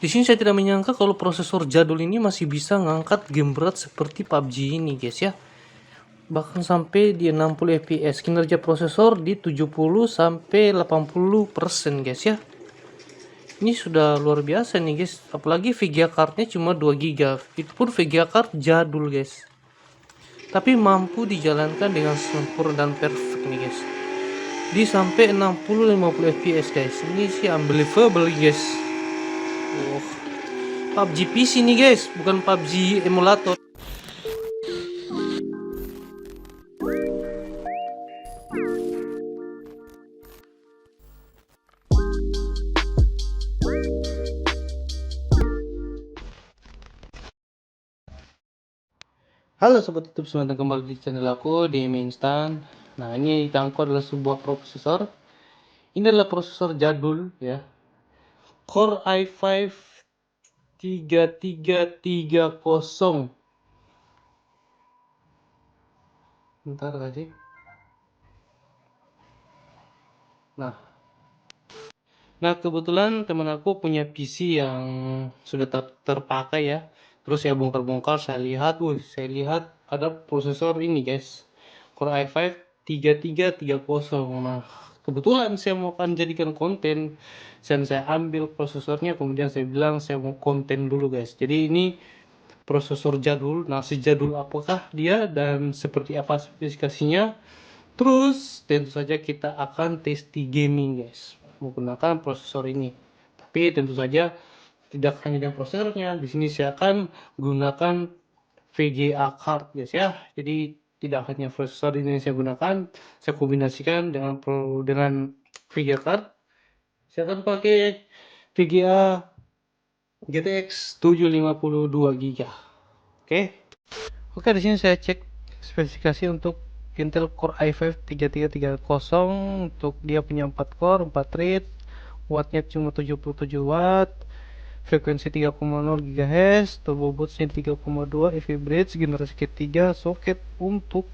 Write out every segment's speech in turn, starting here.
Di sini saya tidak menyangka kalau prosesor jadul ini masih bisa ngangkat game berat seperti PUBG ini guys ya. Bahkan sampai di 60 fps, kinerja prosesor di 70 sampai 80% guys ya. Ini sudah luar biasa nih guys, apalagi VGA cardnya cuma 2 GB, itu pun VGA card jadul guys, tapi mampu dijalankan dengan sempurna dan perfect nih guys, di sampai 60-50 fps guys. Ini sih unbelievable guys. Oh, PUBG PC nih guys, bukan PUBG emulator. Halo sobat YouTube, selamat datang kembali di channel aku di Mi Instant. Nah, ini di tanganku adalah sebuah prosesor. Ini adalah prosesor jadul ya, Core i5 3330. Bentar tadi. Nah, kebetulan teman aku punya PC yang sudah terpakai ya. Terus saya bongkar-bongkar, saya lihat ada prosesor ini guys, Core i5 3330. Nah, kebetulan saya mau akan jadikan konten, dan saya ambil prosesornya, kemudian saya bilang saya mau konten dulu guys. Jadi ini prosesor jadul. Nah, sejadul apakah dia dan seperti apa spesifikasinya? Terus tentu saja kita akan tes di gaming guys, menggunakan prosesor ini. Tapi tentu saja tidak hanya dengan prosesornya, di sini saya akan gunakan VGA card guys ya. Jadi tidak hanya prosesor ini yang saya gunakan, saya kombinasikan dengan VGA card. Saya akan pakai VGA GTX 750 2 GB. Oke. Oke, di sini saya cek spesifikasi untuk Intel Core i5 3330. Untuk dia punya 4 core, 4 thread, wattnya cuma 77 watt, frekuensi 3,0 GHz, turbo boost-nya 3,2, EV bridge generasi ketiga, soket untuk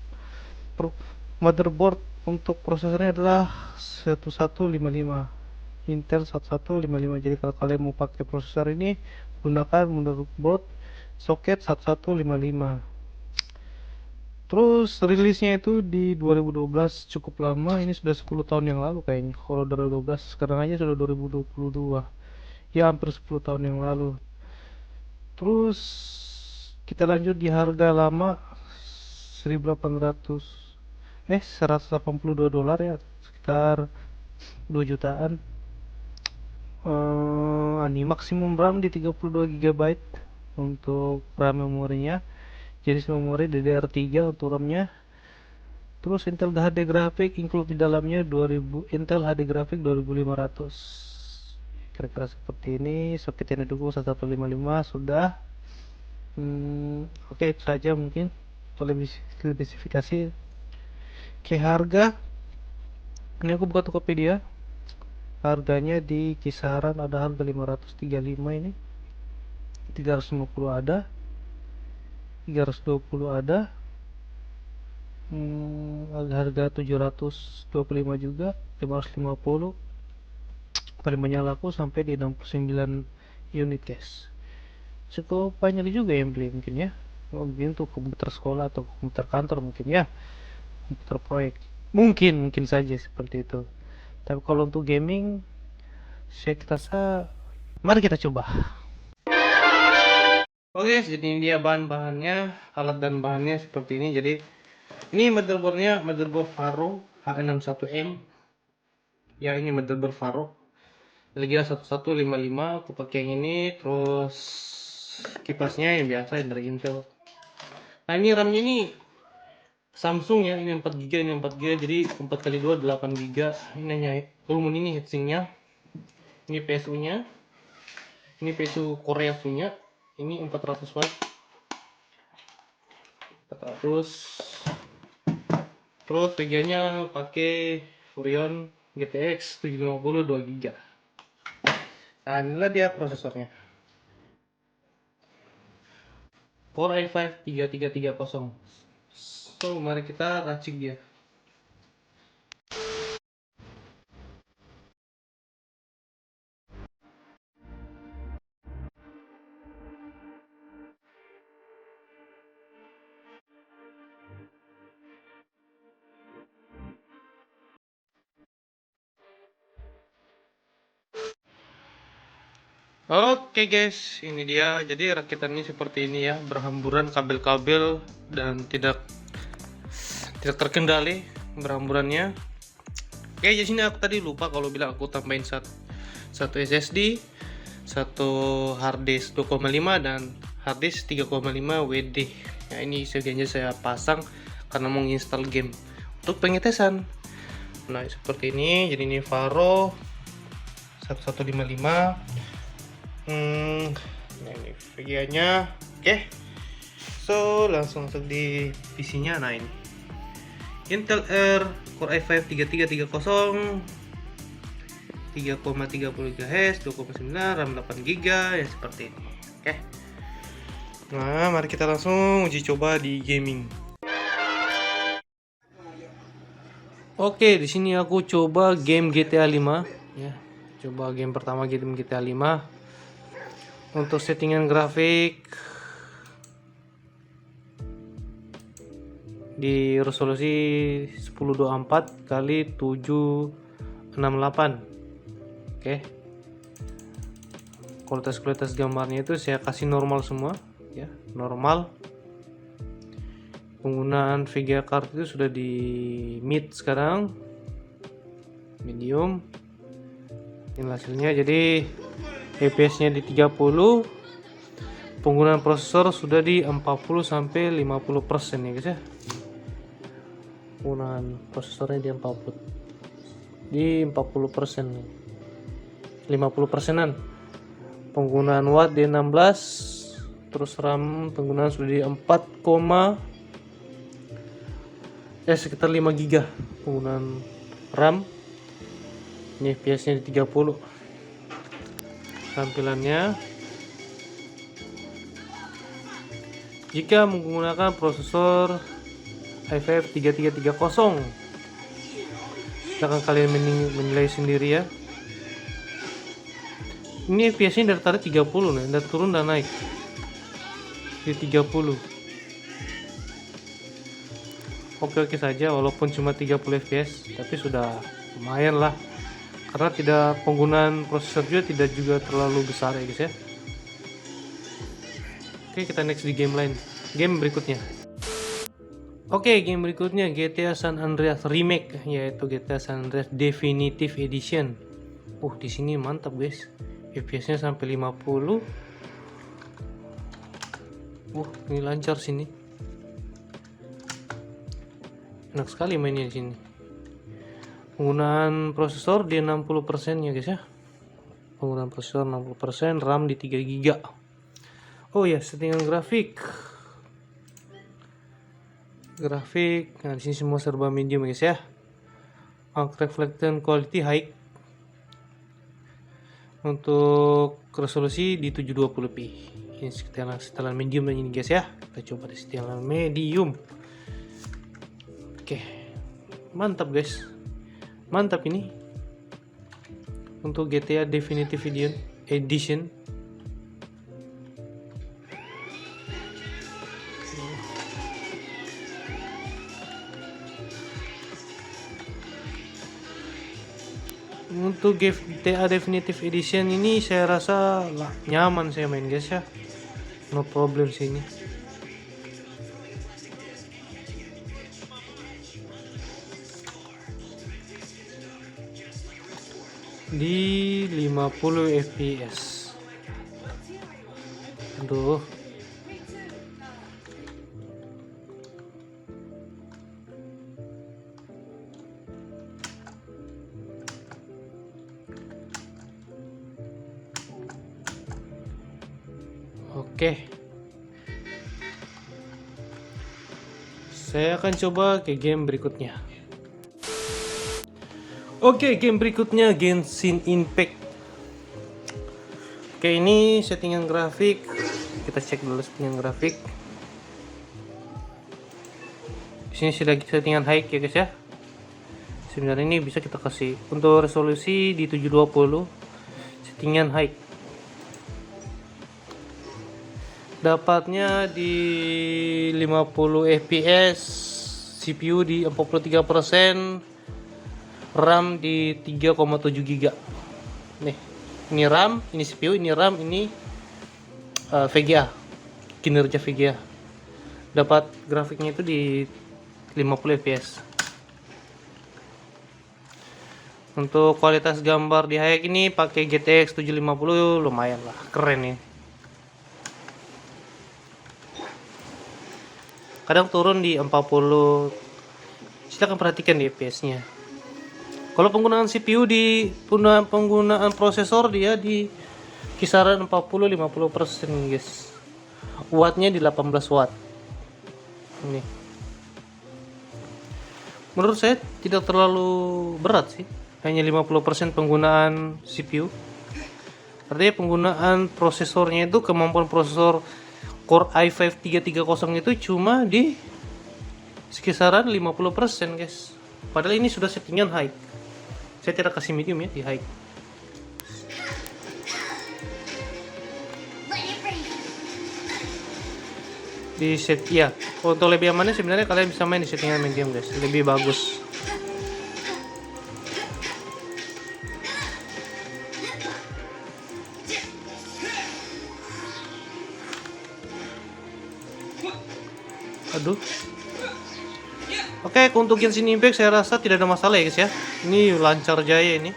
motherboard untuk prosesornya adalah 1155, Intel 1155. Jadi kalau kalian mau pakai prosesor ini, gunakan motherboard soket 1155. Terus rilisnya itu di 2012, cukup lama. Ini sudah 10 tahun yang lalu kayaknya. Kalau 2012, sekarang aja sudah 2022. Ya hampir 10 tahun yang lalu. Terus kita lanjut di harga lama, 1800 $182 ya, sekitar 2 jutaan. Ini maksimum RAM di 32 GB untuk RAM memorinya. Jadi memori DDR3 untuk RAM-nya. Terus Intel HD grafik include di dalamnya 2000, Intel HD grafik 2500. Kira-kira seperti ini. Soket yang didukung 1155 sudah. Oke, itu saja mungkin lebih spesifikasi. Oke, harga. Ini aku buka Tokopedia. Harganya di kisaran, ada harga 535 ini. 350 ada. 320 ada. Harga 725 juga, 550. Paling banyak laku sampai di 69 unit guys. Cukup banyak juga yang beli mungkin ya. Mungkin untuk komputer sekolah atau komputer kantor mungkin ya, komputer proyek, mungkin saja seperti itu. Tapi kalau untuk gaming, saya rasa mari kita coba. Oke, jadi ini dia bahan-bahannya, alat dan bahannya seperti ini. Jadi ini motherboardnya, motherboard Faro H61M ya. Ini motherboard Faro Legia 1155, aku pakai yang ini. Terus kipasnya yang biasa yang dari Intel. Nah, ini RAM-nya ini Samsung ya, ini 4 GB, ini 4 GB, jadi 4 kali 2 8 GB. Ini hanya volume, ini heatsinknya, ini PSU nya, ini PSU Korea punya, ini 400 watt, 400. Terus VGA nya pakai Furion GTX 750 2 GB. Nah, inilah dia prosesornya, Core i5 3330. So mari kita racik dia. Oke guys, ini dia. Jadi rakitannya seperti ini ya, berhamburan kabel-kabel dan tidak terkendali berhamburannya. Oke, di sini aku tadi lupa kalau bilang aku tambahin satu SSD, satu harddisk 2,5 dan harddisk 3,5 WD. Nah, ini sebenarnya saya pasang karena mau install game untuk pengetesan. Nah, seperti ini. Jadi ini Faro 1155. Nah, ini VGA-nya. Oke. So, langsung masuk di PC-nya. Nah, ini Intel R Core i5 3330, 3,30 GHz, 2,9, RAM 8GB ya, seperti ini. Oke. Nah, mari kita langsung uji coba di gaming. Oke, di sini aku coba game GTA 5 ya. Coba game pertama, game GTA 5. Untuk settingan grafik di resolusi 1024 kali 768. Oke. Kualitas gambarnya itu saya kasih normal semua ya, normal. Penggunaan VGA card itu sudah di mid sekarang, medium. Ini hasilnya, jadi FPS-nya di 30. Penggunaan prosesor sudah di 40 sampai 50% ya guys ya. Penggunaan prosesornya di 40% 50%an. Penggunaan watt di 16. Terus RAM penggunaan sudah di 4, sekitar 5 GB penggunaan RAM. Ini FPS-nya di 30. Tampilannya, jika menggunakan prosesor i5 3330, silahkan kalian menilai sendiri ya. Ini FPS-nya dari tadi 30 nih, dan turun dan naik di 30. Oke saja, walaupun cuma 30 fps, tapi sudah lumayan lah, karena tidak, penggunaan prosesor tidak juga terlalu besar ya guys ya. Oke, kita next di game lain, game berikutnya. Oke, game berikutnya GTA San Andreas Remake, yaitu GTA San Andreas Definitive Edition. Di sini mantap guys, FPS-nya sampai 50. Ini lancar sini. Enak sekali mainnya di sini. Penggunaan prosesor di 60% ya guys ya. Penggunaan prosesor 60%, RAM di 3 GB. Oh ya, settingan grafik. Nah di sini semua serba medium guys ya. Reflection quality high. Untuk resolusi di 720p. Ini setelan medium ini guys ya. Kita coba di setelan medium. Oke, mantap guys, mantap ini untuk GTA Definitive Edition. Untuk GTA Definitive Edition ini saya rasa nyaman saya main guys ya, no problem sini. Di 50 fps. Aduh, oke, saya akan coba ke game berikutnya. Oke, game berikutnya Genshin Impact. Oke, ini settingan grafik. Kita cek dulu settingan grafik. Di sini sudah settingan high ya guys ya. Sebenarnya ini bisa kita kasih untuk resolusi di 720, settingan high. Dapatnya di 50 fps, CPU di 43%, RAM di 3,7 GB. Nih, Ini RAM, ini CPU, ini RAM, ini VGA, kinerja VGA. Dapat grafiknya itu di 50 fps. Untuk kualitas gambar di Hayek ini pakai GTX 750, lumayan lah, keren nih. Kadang turun di 40. Silahkan perhatikan di fps-nya. Kalau penggunaan CPU di penggunaan prosesor dia di kisaran 40-50% guys. Wattnya di 18 watt. Ini. Menurut saya tidak terlalu berat sih. Hanya 50% penggunaan CPU. Artinya penggunaan prosesornya itu, kemampuan prosesor Core i5 330 itu cuma di sekisaran 50% guys. Padahal ini sudah settingan high. Saya tidak kasih medium ya, di high. Di set ya. Untuk lebih amannya sebenarnya kalian bisa main di settingan medium guys, lebih bagus. Aduh. Oke, untuk Genshin Impact saya rasa tidak ada masalah ya guys ya. Ini lancar jaya ini.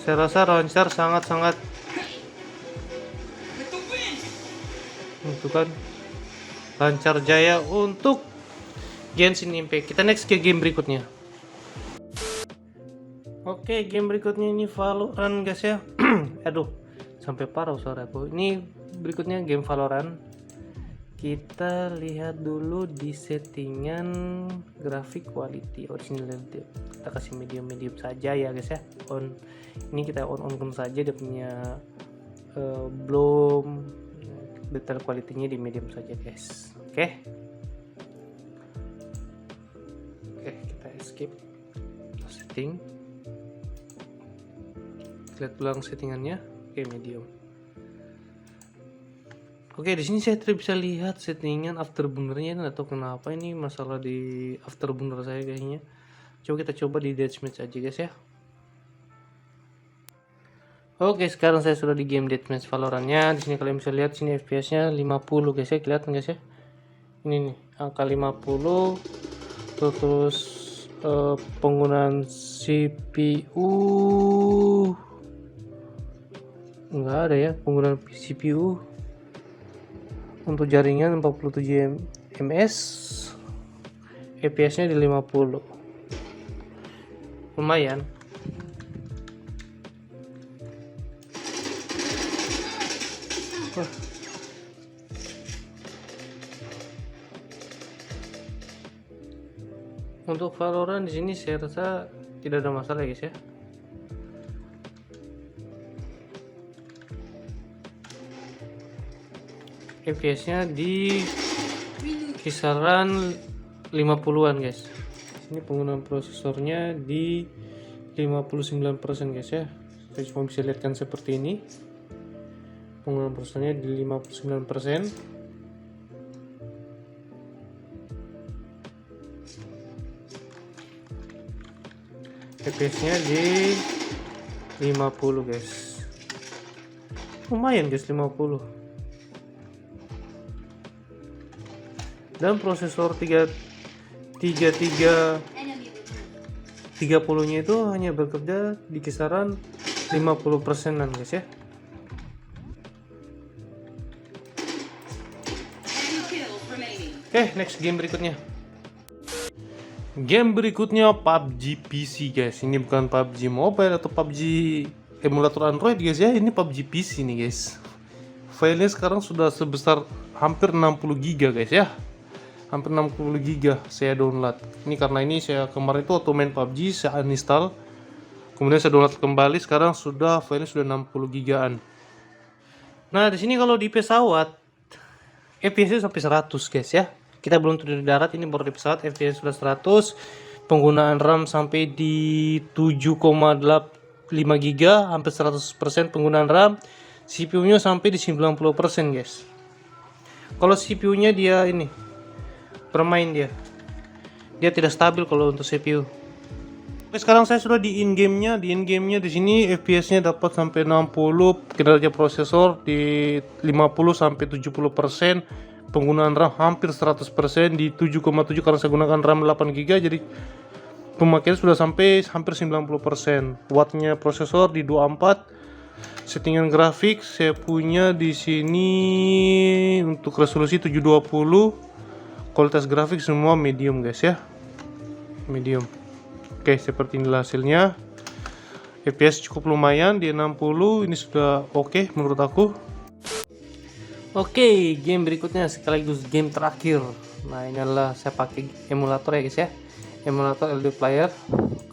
Saya rasa lancar, sangat-sangat. Itu kan lancar jaya untuk Genshin Impact. Kita next ke game berikutnya. Oke, game berikutnya ini Valorant guys ya. Aduh, sampai parah suaraku. Ini berikutnya game Valorant. Kita lihat dulu di settingan grafik quality originality. Kita kasih medium saja ya guys ya. On ini kita on saja, dia punya belum detail quality-nya di medium saja guys. Oke, kita skip setting. Lihat ulang settingannya. Oke, medium. Oke, di sini saya tidak bisa lihat settingan afterburner-nya, atau kenapa ini masalah di afterburner saya kayaknya. Coba kita coba di deathmatch aja guys ya. Oke, sekarang saya sudah di game deathmatch Valorant-nya. Di sini kalian bisa lihat sini FPS-nya 50 guys ya, kelihatan guys ya. Ini nih, angka 50. Terus penggunaan CPU enggak ada ya, penggunaan CPU. Untuk jaringan 47 ms, fps nya di 50, lumayan. Untuk Valorant di sini saya rasa tidak ada masalah guys ya. FPS-nya di kisaran 50-an guys. Ini penggunaan prosesornya di 59% guys ya. Saya cuma bisa lihatkan seperti ini. Penggunaan prosesornya di 59%. FPS-nya di 50 guys. Lumayan guys, 50. Dan prosesor 30-nya itu hanya bekerja di kisaran 50%-an guys ya. Oke, next game berikutnya. Game berikutnya PUBG PC guys. Ini bukan PUBG Mobile atau PUBG emulator Android guys ya. Ini PUBG PC nih guys. Filenya sekarang sudah sebesar hampir 60 GB guys ya. Hampir 60 GB saya download. Ini karena ini saya kemarin itu waktu main PUBG saya uninstall, kemudian saya download kembali, sekarang sudah filenya sudah 60 GB-an. Nah, di sini kalau di pesawat FPS-nya sampai 100 guys ya. Kita belum turun di darat, ini baru di pesawat FPS sudah 100. Penggunaan RAM sampai di 7,5 GB, hampir 100% penggunaan RAM. CPU-nya sampai di 90% guys. Kalau CPU-nya dia ini bermain, dia tidak stabil kalau untuk CPU. Sekarang saya sudah di in gamenya. Di sini FPS-nya dapat sampai 60, kinerja prosesor di 50 sampai 70%, penggunaan RAM hampir 100% di 7,7 karena saya gunakan RAM 8 GB, jadi pemakaian sudah sampai hampir 90%. Wattnya prosesor di 24. Settingan grafik saya punya di sini untuk resolusi 720. Kualitas grafik semua medium guys ya. Medium. Oke, seperti inilah hasilnya. FPS cukup lumayan di 60, ini sudah oke menurut aku. Oke, game berikutnya sekaligus game terakhir. Nah, ini adalah saya pakai emulator ya guys ya. Emulator LD Player,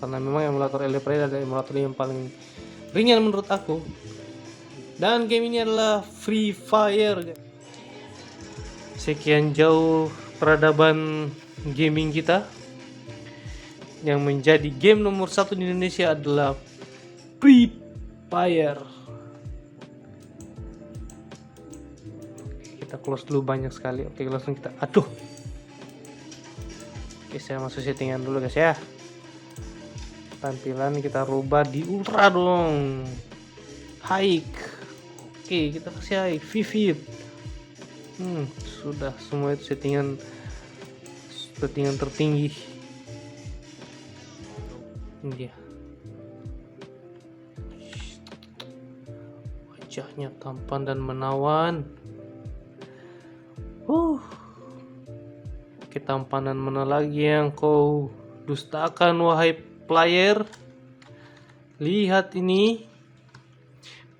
karena memang emulator LD Player adalah emulator yang paling ringan menurut aku. Dan game ini adalah Free Fire. Sekian jauh peradaban gaming kita. Yang menjadi game nomor 1 di Indonesia adalah Free Fire. Kita close dulu, banyak sekali. Oke, langsung kita aduh. Oke, saya masuk settingan dulu guys ya. Tampilan kita rubah di ultra dong. High. Oke, kita kasih high, vivid. Sudah semua itu settingan tertinggi. Ini dia. Wajahnya tampan dan menawan. Ketampanan mana lagi yang kau dustakan wahai player? Lihat ini.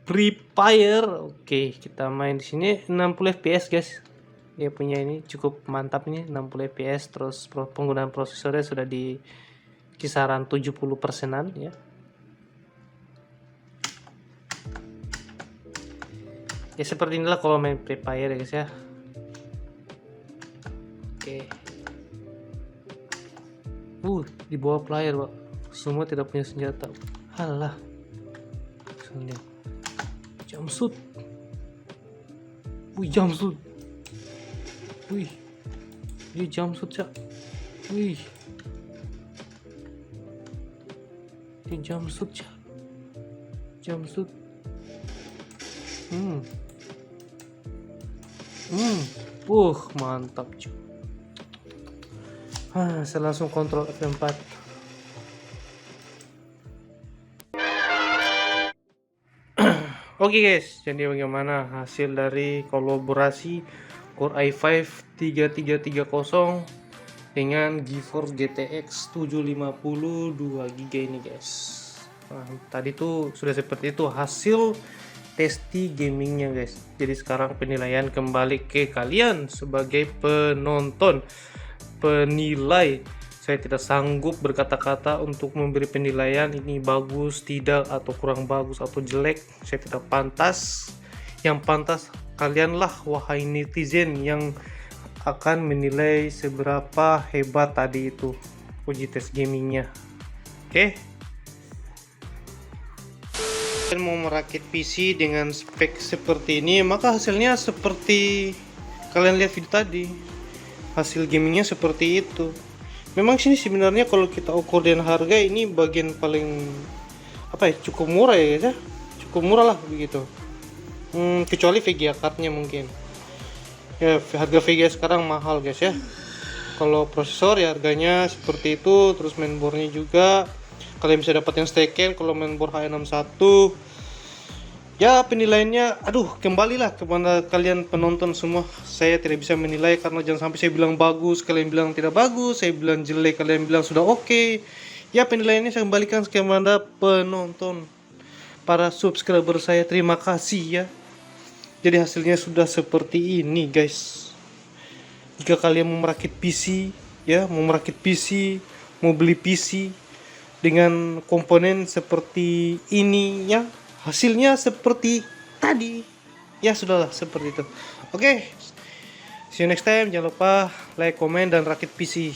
Free Fire. Oke, kita main di sini 60 fps guys. Dia punya ini cukup mantap nih, 60 fps. Terus penggunaan prosesornya sudah di kisaran 70%-an ya. Ya seperti inilah kalau main Free Fire ya guys ya. Oke. Di bawah player pak, semua tidak punya senjata. Alah. Jumpsuit. Jumpsuit. Dia jumpsuit cak. Ini jumpsuit cak. Jumpsuit. Mantap cuy. Saya langsung kontrol F4. Oke guys, jadi bagaimana hasil dari kolaborasi Core i5 3330 dengan GeForce GTX 750 2GB ini guys. Tadi tuh sudah seperti itu hasil testi gamingnya guys. Jadi sekarang penilaian kembali ke kalian sebagai penonton, penilai. Saya tidak sanggup berkata-kata untuk memberi penilaian ini bagus, tidak, atau kurang bagus, atau jelek. Saya tidak pantas. Yang pantas kalianlah wahai netizen yang akan menilai seberapa hebat tadi itu uji tes gamingnya. Oke. Kalian mau merakit PC dengan spek seperti ini, maka hasilnya seperti kalian lihat video tadi. Hasil gamingnya seperti itu. Memang sini sebenarnya kalau kita ukur dengan harga ini bagian paling cukup murah ya guys ya. Cukup murah lah begitu. Kecuali VGA cardnya mungkin. Ya harga VGA sekarang mahal guys ya. Kalau prosesor ya harganya seperti itu, terus mainboardnya juga kalian bisa dapat yang steken. Kalau mainboard H61 ya penilaiannya kembalilah kepada kalian penonton semua. Saya tidak bisa menilai karena jangan sampai saya bilang bagus kalian bilang tidak bagus, saya bilang jelek kalian bilang sudah oke. Ya penilaiannya saya kembalikan kepada penonton, para subscriber saya. Terima kasih ya. Jadi hasilnya sudah seperti ini guys. Jika kalian mau merakit PC ya, mau beli PC dengan komponen seperti ini ya, hasilnya seperti tadi ya, sudahlah seperti itu. Oke, see you next time. Jangan lupa like, comment, dan rakit PC.